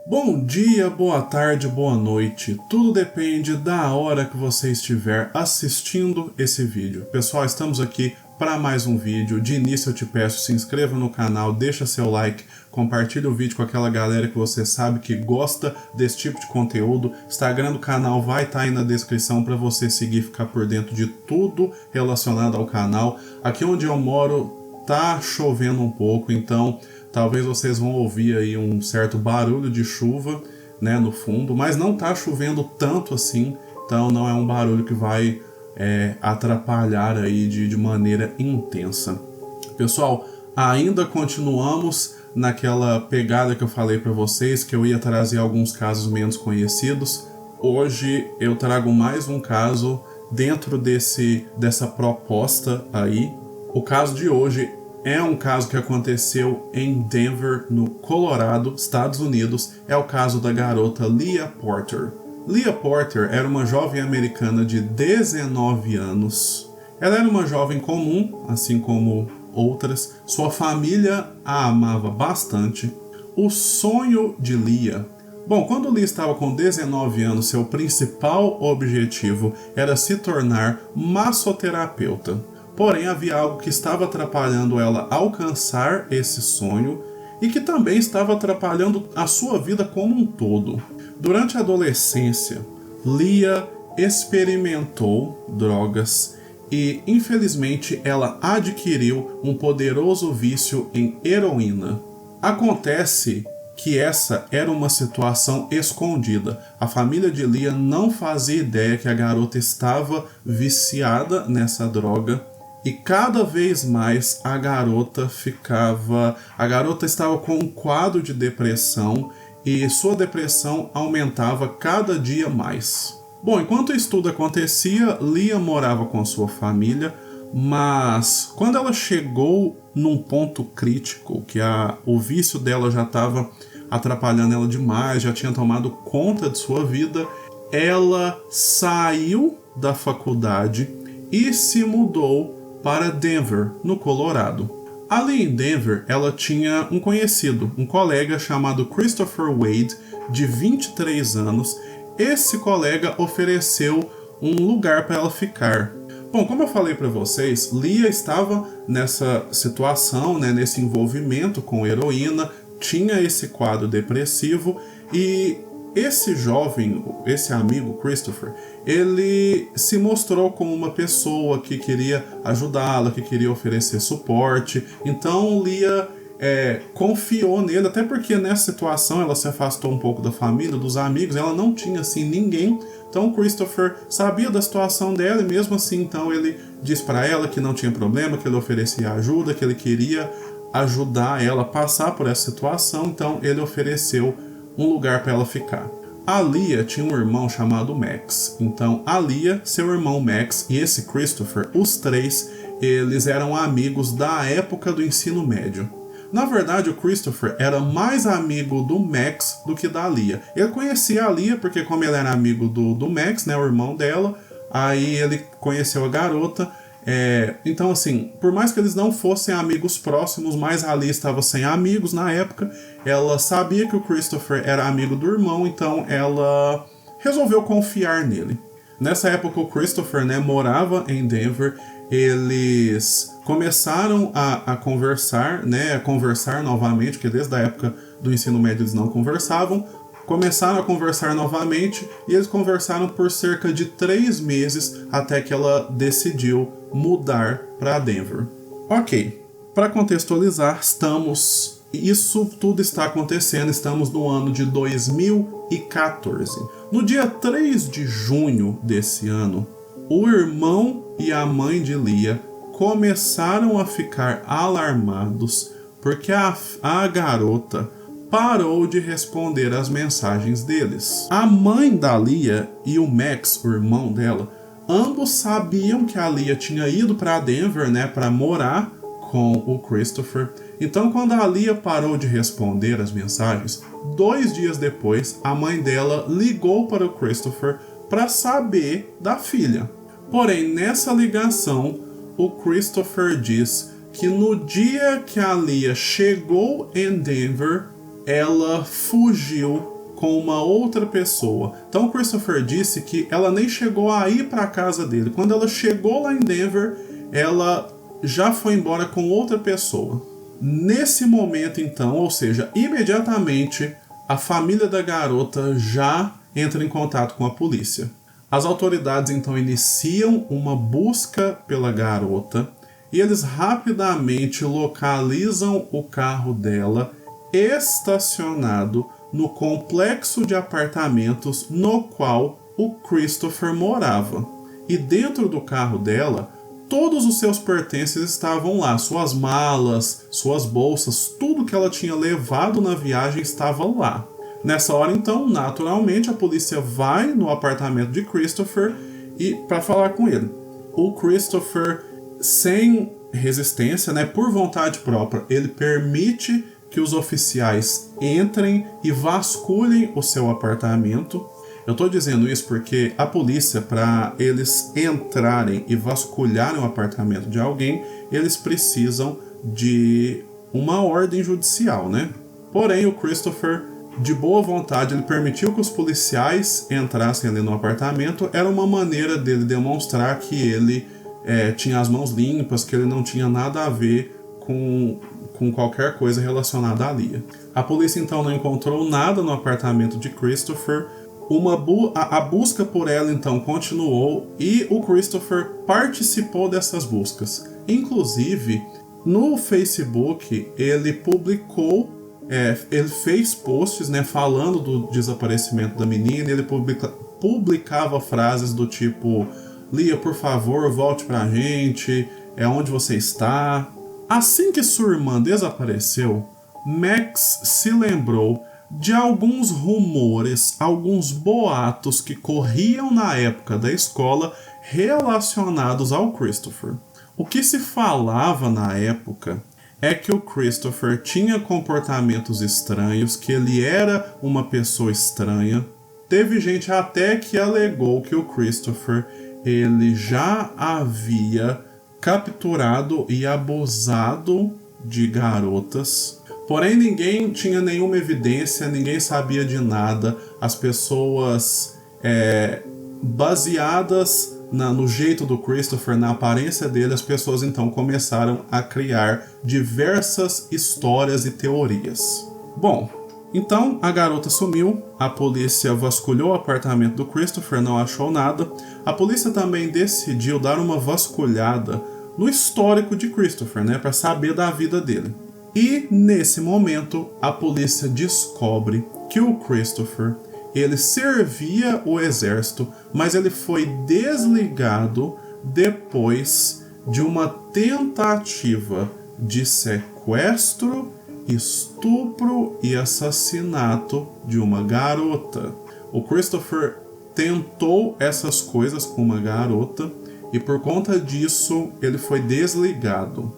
Bom dia, boa tarde, boa noite. Tudo depende da hora que você estiver assistindo esse vídeo. Pessoal, estamos aqui para mais um vídeo. De início eu te peço, se inscreva no canal, deixa seu like, compartilhe o vídeo com aquela galera que você sabe que gosta desse tipo de conteúdo. O Instagram do canal vai estar aí na descrição para você seguir e ficar por dentro de tudo relacionado ao canal. Aqui onde eu moro tá chovendo um pouco, então talvez vocês vão ouvir aí um certo barulho de chuva, né, no fundo, mas não tá chovendo tanto assim, então não é um barulho que vai atrapalhar aí de maneira intensa. Pessoal, ainda continuamos naquela pegada que eu falei para vocês, que eu ia trazer alguns casos menos conhecidos. Hoje eu trago mais um caso dentro dessa proposta aí. O caso de hoje é um caso que aconteceu em Denver, no Colorado, Estados Unidos. É o caso da garota Leah Porter. Leah Porter era uma jovem americana de 19 anos. Ela era uma jovem comum, assim como outras. Sua família a amava bastante. O sonho de Leah... Bom, quando Leah estava com 19 anos, seu principal objetivo era se tornar massoterapeuta. Porém, havia algo que estava atrapalhando ela alcançar esse sonho e que também estava atrapalhando a sua vida como um todo. Durante a adolescência, Leah experimentou drogas e, infelizmente, ela adquiriu um poderoso vício em heroína. Acontece que essa era uma situação escondida. A família de Leah não fazia ideia que a garota estava viciada nessa droga. E cada vez mais a garota estava com um quadro de depressão e sua depressão aumentava cada dia mais. Bom, enquanto isso tudo acontecia, Leah morava com sua família, mas quando ela chegou num ponto crítico, que o vício dela já estava atrapalhando ela demais, já tinha tomado conta de sua vida, ela saiu da faculdade e se mudou para Denver, no Colorado. Ali em Denver, ela tinha um conhecido, um colega chamado Christopher Wade, de 23 anos. Esse colega ofereceu um lugar para ela ficar. Bom, como eu falei para vocês, Leah estava nessa situação, né, nesse envolvimento com heroína, tinha esse quadro depressivo e esse jovem, esse amigo Christopher, ele se mostrou como uma pessoa que queria ajudá-la, que queria oferecer suporte. Então Leah confiou nele, até porque nessa situação ela se afastou um pouco da família, dos amigos, ela não tinha assim ninguém. Então Christopher sabia da situação dela e mesmo assim então ele disse para ela que não tinha problema, que ele oferecia ajuda, que ele queria ajudar ela a passar por essa situação. Então ele ofereceu um lugar para ela ficar. A Leah tinha um irmão chamado Max. Então a Leah, seu irmão Max e esse Christopher, os três, eles eram amigos da época do ensino médio. Na verdade, o Christopher era mais amigo do Max do que da Leah. Ele conhecia a Leah porque como ele era amigo do Max, né, o irmão dela, aí ele conheceu a garota. Então assim, por mais que eles não fossem amigos próximos, mas a Leah estava sem amigos na época, ela sabia que o Christopher era amigo do irmão, então ela resolveu confiar nele. Nessa época o Christopher, né, morava em Denver. Eles começaram a conversar, né, a conversar novamente, porque desde a época do ensino médio eles não conversavam. Começaram a conversar novamente e eles conversaram por cerca de 3 meses até que ela decidiu mudar para Denver. Ok, para contextualizar, isso tudo está acontecendo, estamos no ano de 2014. No dia 3 de junho desse ano, o irmão e a mãe de Leah começaram a ficar alarmados porque a garota parou de responder às mensagens deles. A mãe da Leah e o Max, o irmão dela, ambos sabiam que a Leah tinha ido para Denver, né, para morar com o Christopher. Então, quando a Leah parou de responder as mensagens, 2 dias depois, a mãe dela ligou para o Christopher para saber da filha. Porém, nessa ligação, o Christopher diz que no dia que a Leah chegou em Denver, ela fugiu com uma outra pessoa. Então Christopher disse que ela nem chegou a ir para a casa dele. Quando ela chegou lá em Denver, ela já foi embora com outra pessoa. Nesse momento então, ou seja, imediatamente, a família da garota já entra em contato com a polícia. As autoridades então iniciam uma busca pela garota e eles rapidamente localizam o carro dela estacionado no complexo de apartamentos no qual o Christopher morava. E dentro do carro dela, todos os seus pertences estavam lá, suas malas, suas bolsas, tudo que ela tinha levado na viagem estava lá. Nessa hora, então, naturalmente, a polícia vai no apartamento de Christopher e para falar com ele. O Christopher, sem resistência, por vontade própria, ele permite que os oficiais entrem e vasculhem o seu apartamento. Eu estou dizendo isso porque a polícia, para eles entrarem e vasculharem o apartamento de alguém, eles precisam de uma ordem judicial, Porém, o Christopher, de boa vontade, ele permitiu que os policiais entrassem ali no apartamento. Era uma maneira dele demonstrar que ele tinha as mãos limpas, que ele não tinha nada a ver com qualquer coisa relacionada à Leah. A polícia então não encontrou nada no apartamento de Christopher. A busca por ela então continuou e o Christopher participou dessas buscas. Inclusive, no Facebook, ele publicou, ele fez posts falando do desaparecimento da menina. Ele publicava frases do tipo: Leah, por favor, volte pra gente, onde você está. Assim que sua irmã desapareceu, Max se lembrou de alguns rumores, alguns boatos que corriam na época da escola relacionados ao Christopher. O que se falava na época é que o Christopher tinha comportamentos estranhos, que ele era uma pessoa estranha. Teve gente até que alegou que o Christopher ele já havia capturado e abusado de garotas. Porém, ninguém tinha nenhuma evidência, ninguém sabia de nada. As pessoas, baseadas no jeito do Christopher, na aparência dele, as pessoas então começaram a criar diversas histórias e teorias. Bom, então a garota sumiu, a polícia vasculhou o apartamento do Christopher, não achou nada. A polícia também decidiu dar uma vasculhada no histórico de Christopher, para saber da vida dele. E nesse momento a polícia descobre que o Christopher ele servia o exército, mas ele foi desligado depois de uma tentativa de sequestro, estupro e assassinato de uma garota. O Christopher tentou essas coisas com uma garota e por conta disso ele foi desligado.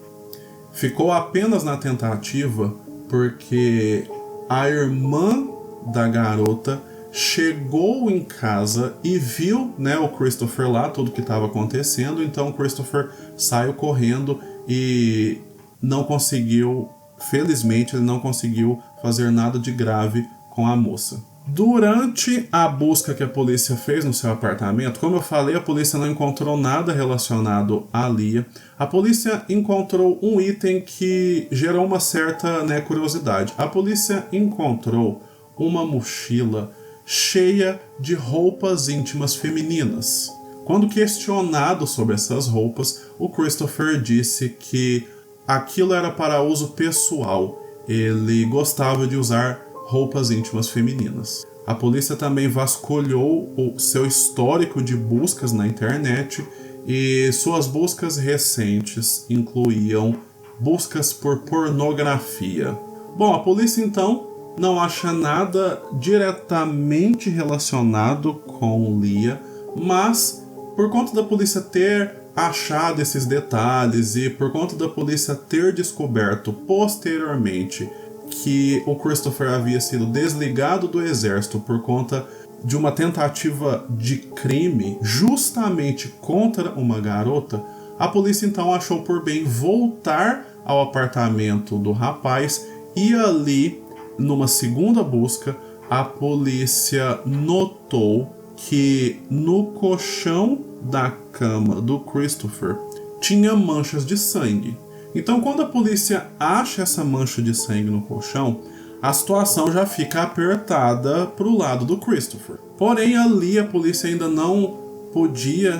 Ficou apenas na tentativa porque a irmã da garota chegou em casa e viu, o Christopher lá, tudo que estava acontecendo. Então o Christopher saiu correndo e não conseguiu, felizmente, ele não conseguiu fazer nada de grave com a moça. Durante a busca que a polícia fez no seu apartamento, como eu falei, a polícia não encontrou nada relacionado a Leah. A polícia encontrou um item que gerou uma certa curiosidade. A polícia encontrou uma mochila cheia de roupas íntimas femininas. Quando questionado sobre essas roupas, o Christopher disse que aquilo era para uso pessoal. Ele gostava de usar roupas íntimas femininas. A polícia também vasculhou o seu histórico de buscas na internet e suas buscas recentes incluíam buscas por pornografia. Bom, a polícia então não acha nada diretamente relacionado com Leah, mas por conta da polícia ter achado esses detalhes e por conta da polícia ter descoberto posteriormente que o Christopher havia sido desligado do exército por conta de uma tentativa de crime justamente contra uma garota, a polícia então achou por bem voltar ao apartamento do rapaz e ali, numa segunda busca, a polícia notou que no colchão da cama do Christopher tinha manchas de sangue. Então, quando a polícia acha essa mancha de sangue no colchão, a situação já fica apertada para o lado do Christopher. Porém, ali a polícia ainda não podia,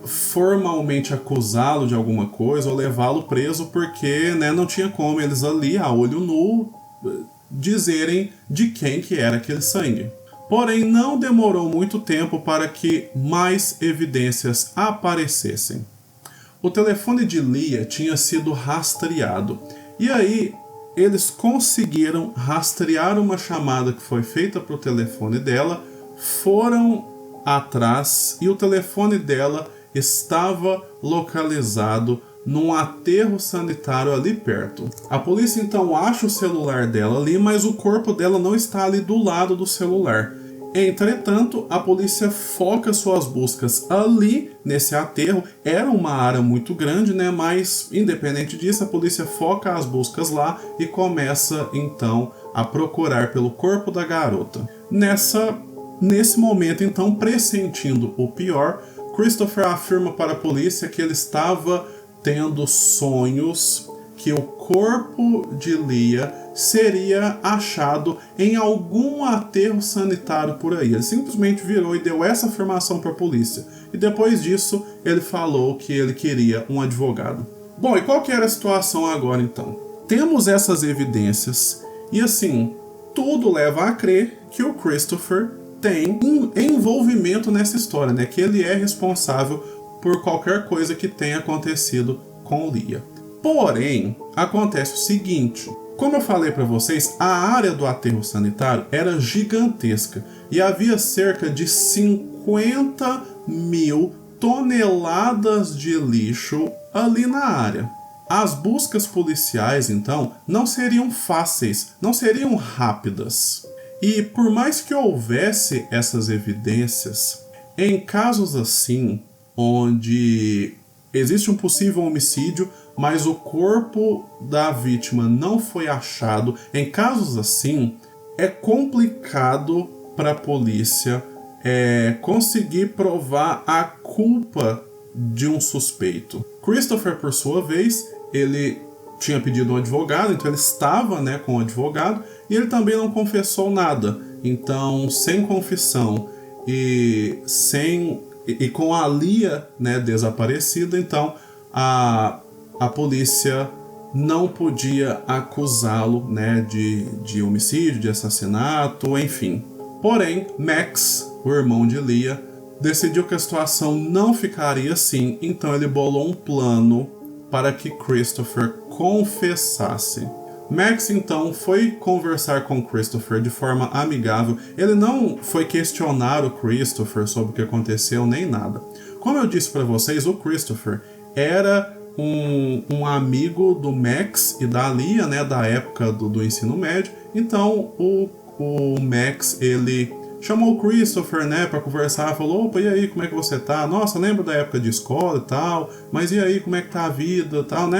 formalmente acusá-lo de alguma coisa ou levá-lo preso, porque, não tinha como eles ali, a olho nu, dizerem de quem que era aquele sangue. Porém, não demorou muito tempo para que mais evidências aparecessem. O telefone de Leah tinha sido rastreado. E aí, eles conseguiram rastrear uma chamada que foi feita para o telefone dela, foram atrás e o telefone dela estava localizado num aterro sanitário ali perto. A polícia então acha o celular dela ali, mas o corpo dela não está ali do lado do celular. Entretanto, a polícia foca suas buscas ali, nesse aterro. Era uma área muito grande, mas independente disso, a polícia foca as buscas lá e começa então a procurar pelo corpo da garota. Nesse momento, então, pressentindo o pior, Christopher afirma para a polícia que ele estava tendo sonhos que o corpo de Leah seria achado em algum aterro sanitário por aí. Ele simplesmente virou e deu essa afirmação para a polícia. E depois disso, ele falou que ele queria um advogado. Bom, e qual que era a situação agora então? Temos essas evidências e assim, tudo leva a crer que o Christopher tem envolvimento nessa história, que ele é responsável por qualquer coisa que tenha acontecido com Leah. Porém, acontece o seguinte: como eu falei para vocês, a área do aterro sanitário era gigantesca e havia cerca de 50 mil toneladas de lixo ali na área. As buscas policiais, então, não seriam fáceis, não seriam rápidas. E por mais que houvesse essas evidências, em casos assim, onde existe um possível homicídio, mas o corpo da vítima não foi achado, em casos assim, é complicado para a polícia conseguir provar a culpa de um suspeito. Christopher, por sua vez, ele tinha pedido um advogado, então ele estava com o advogado, e ele também não confessou nada. Então, sem confissão e com a Leah desaparecida, então a polícia não podia acusá-lo de homicídio, de assassinato, enfim. Porém, Max, o irmão de Leah, decidiu que a situação não ficaria assim, então ele bolou um plano para que Christopher confessasse. Max então foi conversar com Christopher de forma amigável. Ele não foi questionar o Christopher sobre o que aconteceu nem nada. Como eu disse para vocês, o Christopher era um amigo do Max e da Leah, da época do ensino médio. Então o Max, ele chamou o Christopher, para conversar, falou: opa, e aí, como é que você tá? Nossa, lembro da época de escola e tal, mas e aí, como é que tá a vida e tal,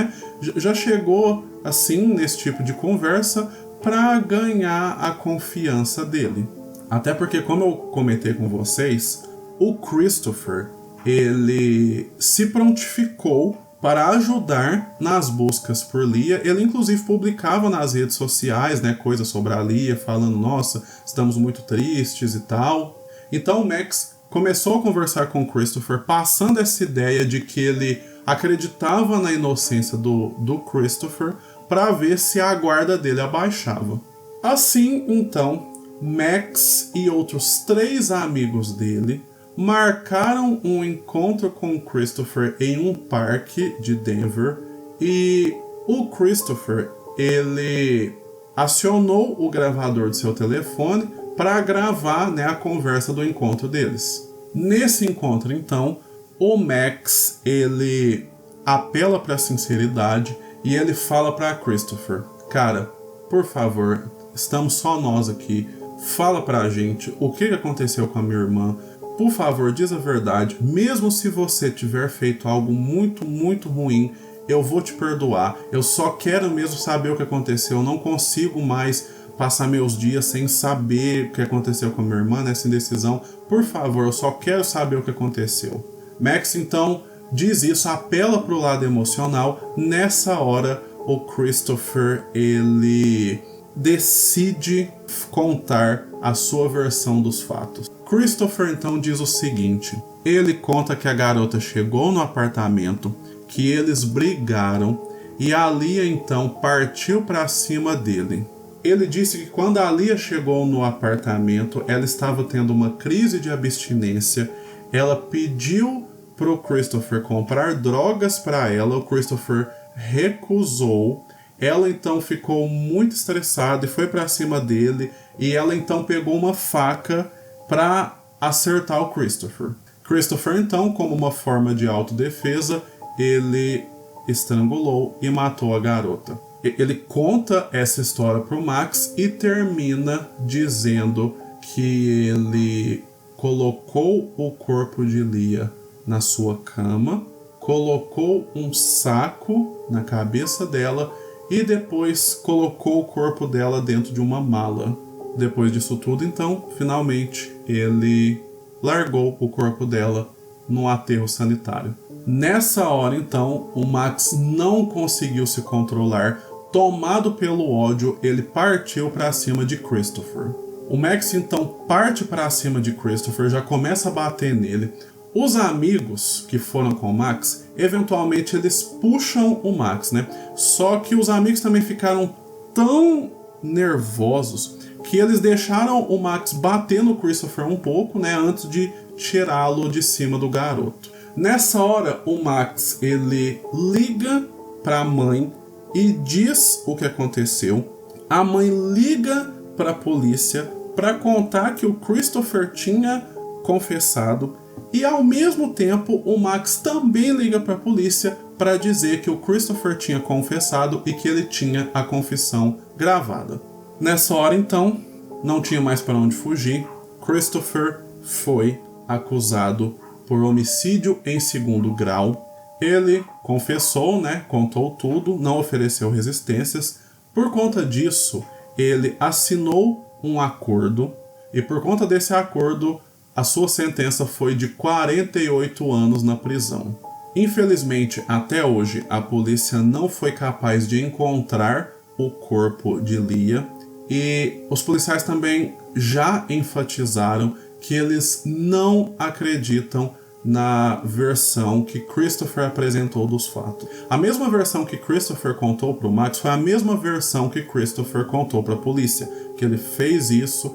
Já chegou, assim, nesse tipo de conversa para ganhar a confiança dele. Até porque, como eu comentei com vocês, o Christopher, ele se prontificou para ajudar nas buscas por Leah. Ele inclusive publicava nas redes sociais, coisas sobre a Leah, falando: nossa, estamos muito tristes e tal. Então o Max começou a conversar com o Christopher, passando essa ideia de que ele acreditava na inocência do Christopher, para ver se a guarda dele abaixava. Assim, então, Max e outros 3 amigos dele marcaram um encontro com Christopher em um parque de Denver, e o Christopher, ele acionou o gravador do seu telefone para gravar a conversa do encontro deles. Nesse encontro, então, o Max, ele apela para a sinceridade e ele fala para Christopher: cara, por favor, estamos só nós aqui, fala pra gente o que aconteceu com a minha irmã. Por favor, diz a verdade. Mesmo se você tiver feito algo muito, muito ruim, eu vou te perdoar. Eu só quero mesmo saber o que aconteceu. Eu não consigo mais passar meus dias sem saber o que aconteceu com a minha irmã, nessa indecisão. Por favor, eu só quero saber o que aconteceu. Max, então, diz isso, apela para o lado emocional. Nessa hora, o Christopher, ele decide contar a sua versão dos fatos. Christopher, então, diz o seguinte. Ele conta que a garota chegou no apartamento, que eles brigaram, e a Lia, então, partiu para cima dele. Ele disse que quando a Lia chegou no apartamento, ela estava tendo uma crise de abstinência. Ela pediu pro Christopher comprar drogas para ela. O Christopher recusou. Ela então ficou muito estressada e foi para cima dele. E ela então pegou uma faca para acertar o Christopher. Christopher então, como uma forma de autodefesa, ele estrangulou e matou a garota. Ele conta essa história pro Max e termina dizendo que ele colocou o corpo de Lia na sua cama, colocou um saco na cabeça dela e depois colocou o corpo dela dentro de uma mala. Depois disso tudo, então, finalmente ele largou o corpo dela no aterro sanitário. Nessa hora, então, o Max não conseguiu se controlar. Tomado pelo ódio, ele partiu para cima de Christopher. O Max, então, parte para cima de Christopher, já começa a bater nele. Os amigos que foram com o Max, eventualmente eles puxam o Max, né? Só que os amigos também ficaram tão nervosos que eles deixaram o Max bater no Christopher um pouco, né? Antes de tirá-lo de cima do garoto. Nessa hora, o Max, ele liga para a mãe e diz o que aconteceu. A mãe liga para a polícia para contar que o Christopher tinha confessado. E ao mesmo tempo, o Max também liga para a polícia para dizer que o Christopher tinha confessado e que ele tinha a confissão gravada. Nessa hora, então, não tinha mais para onde fugir. Christopher foi acusado por homicídio em 2º grau. Ele confessou, né? Contou tudo, não ofereceu resistências. Por conta disso, ele assinou um acordo e por conta desse acordo, a sua sentença foi de 48 anos na prisão. Infelizmente, até hoje, a polícia não foi capaz de encontrar o corpo de Lia e os policiais também já enfatizaram que eles não acreditam na versão que Christopher apresentou dos fatos. A mesma versão que Christopher contou para o Max foi a mesma versão que Christopher contou para a polícia, que ele fez isso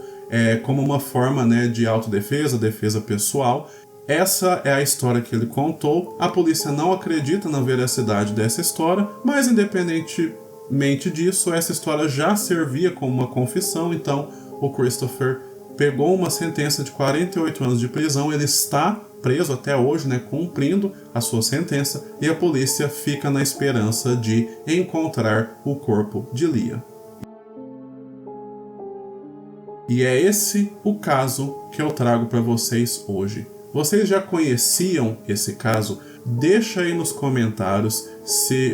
como uma forma, né, de autodefesa, defesa pessoal. Essa é a história que ele contou. A polícia não acredita na veracidade dessa história, mas independentemente disso, essa história já servia como uma confissão, então o Christopher pegou uma sentença de 48 anos de prisão, ele está preso até hoje, né, cumprindo a sua sentença, e a polícia fica na esperança de encontrar o corpo de Lia. E é esse o caso que eu trago para vocês hoje. Vocês já conheciam esse caso? Deixa aí nos comentários,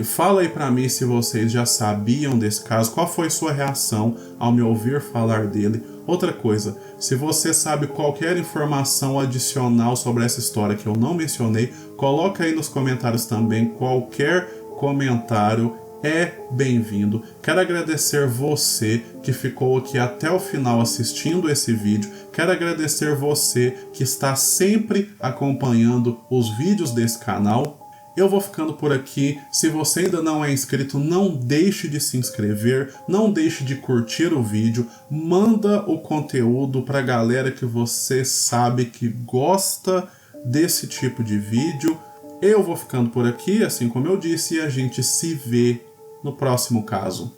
fala aí para mim se vocês já sabiam desse caso, qual foi sua reação ao me ouvir falar dele. Outra coisa, se você sabe qualquer informação adicional sobre essa história que eu não mencionei, coloca aí nos comentários também. Qualquer comentário é bem-vindo. Quero agradecer você que ficou aqui até o final assistindo esse vídeo. Quero agradecer você que está sempre acompanhando os vídeos desse canal. Eu vou ficando por aqui. Se você ainda não é inscrito, não deixe de se inscrever, não deixe de curtir o vídeo, manda o conteúdo para a galera que você sabe que gosta desse tipo de vídeo. Eu vou ficando por aqui, assim como eu disse, e a gente se vê no próximo caso.